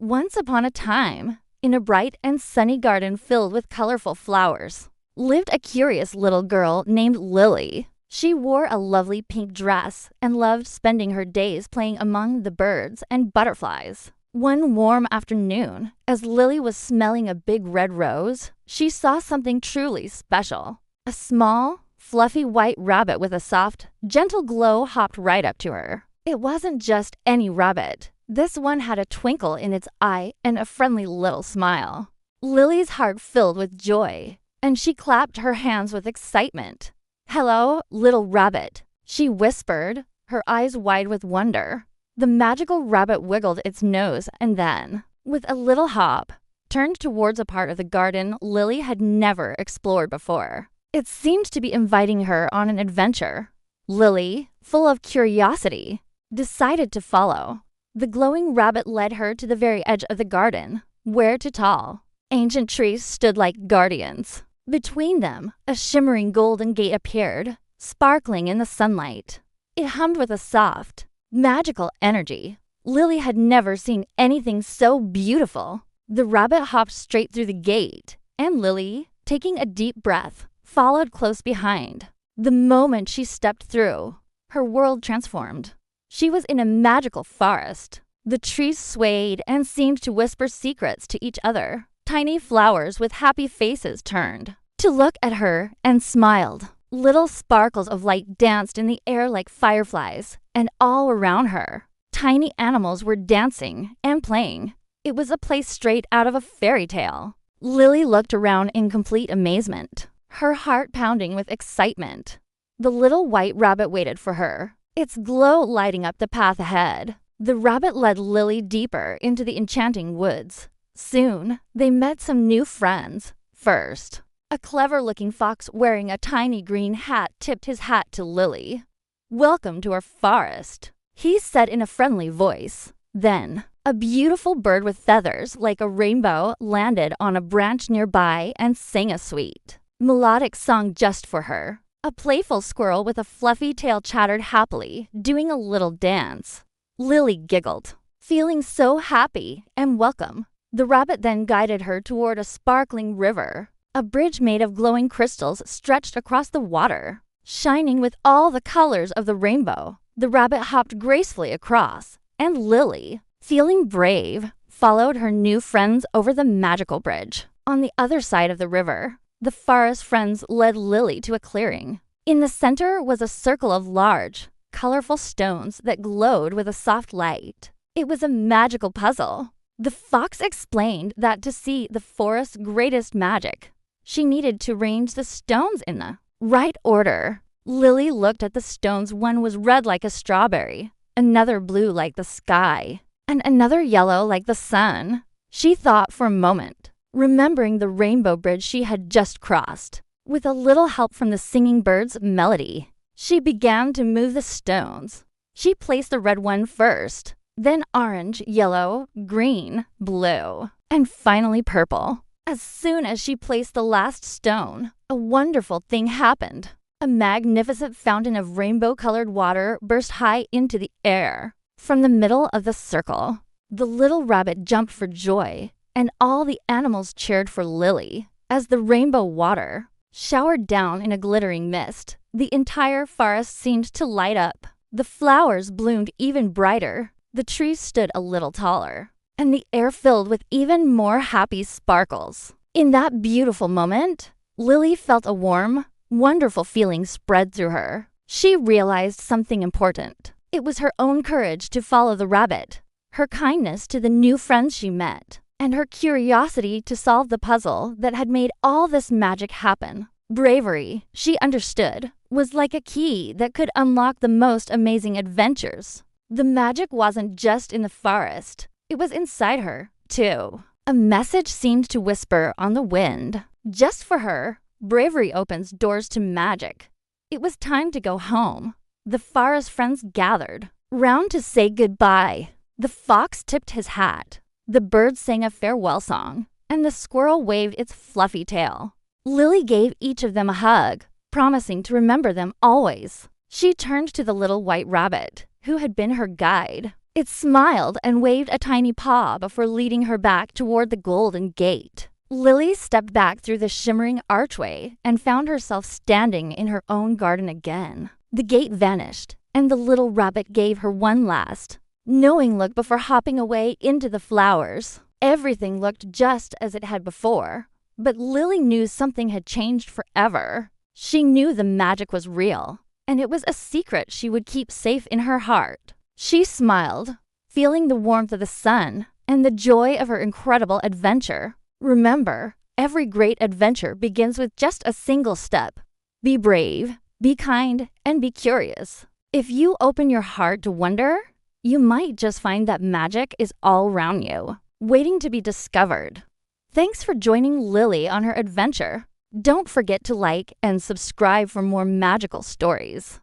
Once upon a time, in a bright and sunny garden filled with colorful flowers, lived a curious little girl named Lily. She wore a lovely pink dress and loved spending her days playing among the birds and butterflies. One warm afternoon, as Lily was smelling a big red rose, she saw something truly special. A small, fluffy white rabbit with a soft, gentle glow hopped right up to her. It wasn't just any rabbit. This one had a twinkle in its eye and a friendly little smile. Lily's heart filled with joy, and she clapped her hands with excitement. "Hello, little rabbit," she whispered, her eyes wide with wonder. The magical rabbit wiggled its nose and then, with a little hop, turned towards a part of the garden Lily had never explored before. It seemed to be inviting her on an adventure. Lily, full of curiosity, decided to follow. The glowing rabbit led her to the very edge of the garden, where two tall, ancient trees stood like guardians. Between them, a shimmering golden gate appeared, sparkling in the sunlight. It hummed with a soft, magical energy. Lily had never seen anything so beautiful. The rabbit hopped straight through the gate, and Lily, taking a deep breath, followed close behind. The moment she stepped through, her world transformed. She was in a magical forest. The trees swayed and seemed to whisper secrets to each other. Tiny flowers with happy faces turned to look at her and smiled. Little sparkles of light danced in the air like fireflies, and all around her, tiny animals were dancing and playing. It was a place straight out of a fairy tale. Lily looked around in complete amazement, her heart pounding with excitement. The little white rabbit waited for her, its glow lighting up the path ahead. The rabbit led Lily deeper into the enchanting woods. Soon, they met some new friends. First, a clever-looking fox wearing a tiny green hat tipped his hat to Lily. "Welcome to our forest," he said in a friendly voice. Then, a beautiful bird with feathers like a rainbow landed on a branch nearby and sang a sweet, melodic song just for her. A playful squirrel with a fluffy tail chattered happily, doing a little dance. Lily giggled, feeling so happy and welcome. The rabbit then guided her toward a sparkling river. A bridge made of glowing crystals stretched across the water, shining with all the colors of the rainbow. The rabbit hopped gracefully across, and Lily, feeling brave, followed her new friends over the magical bridge. On the other side of the river, the forest friends led Lily to a clearing. In the center was a circle of large, colorful stones that glowed with a soft light. It was a magical puzzle. The fox explained that to see the forest's greatest magic, she needed to arrange the stones in the right order. Lily looked at the stones. One was red like a strawberry, another blue like the sky, and another yellow like the sun. She thought for a moment, remembering the rainbow bridge she had just crossed. With a little help from the singing bird's melody, she began to move the stones. She placed the red one first, then orange, yellow, green, blue, and finally purple. As soon as she placed the last stone, a wonderful thing happened. A magnificent fountain of rainbow-colored water burst high into the air. From the middle of the circle, the little rabbit jumped for joy, and all the animals cheered for Lily. As the rainbow water showered down in a glittering mist, the entire forest seemed to light up. The flowers bloomed even brighter. The trees stood a little taller, and the air filled with even more happy sparkles. In that beautiful moment, Lily felt a warm, wonderful feeling spread through her. She realized something important. It was her own courage to follow the rabbit, her kindness to the new friends she met, and her curiosity to solve the puzzle that had made all this magic happen. Bravery, she understood, was like a key that could unlock the most amazing adventures. The magic wasn't just in the forest. It was inside her, too. A message seemed to whisper on the wind. Just for her, bravery opens doors to magic. It was time to go home. The forest friends gathered round to say goodbye. The fox tipped his hat. The bird sang a farewell song, and the squirrel waved its fluffy tail. Lily gave each of them a hug, promising to remember them always. She turned to the little white rabbit, who had been her guide. It smiled and waved a tiny paw before leading her back toward the golden gate. Lily stepped back through the shimmering archway and found herself standing in her own garden again. The gate vanished, and the little rabbit gave her one last, knowing look before hopping away into the flowers. Everything looked just as it had before, but Lily knew something had changed forever. She knew the magic was real, and it was a secret she would keep safe in her heart. She smiled, feeling the warmth of the sun and the joy of her incredible adventure. Remember, every great adventure begins with just a single step. Be brave, be kind, and be curious. If you open your heart to wonder, you might just find that magic is all around you, waiting to be discovered. Thanks for joining Lily on her adventure. Don't forget to like and subscribe for more magical stories.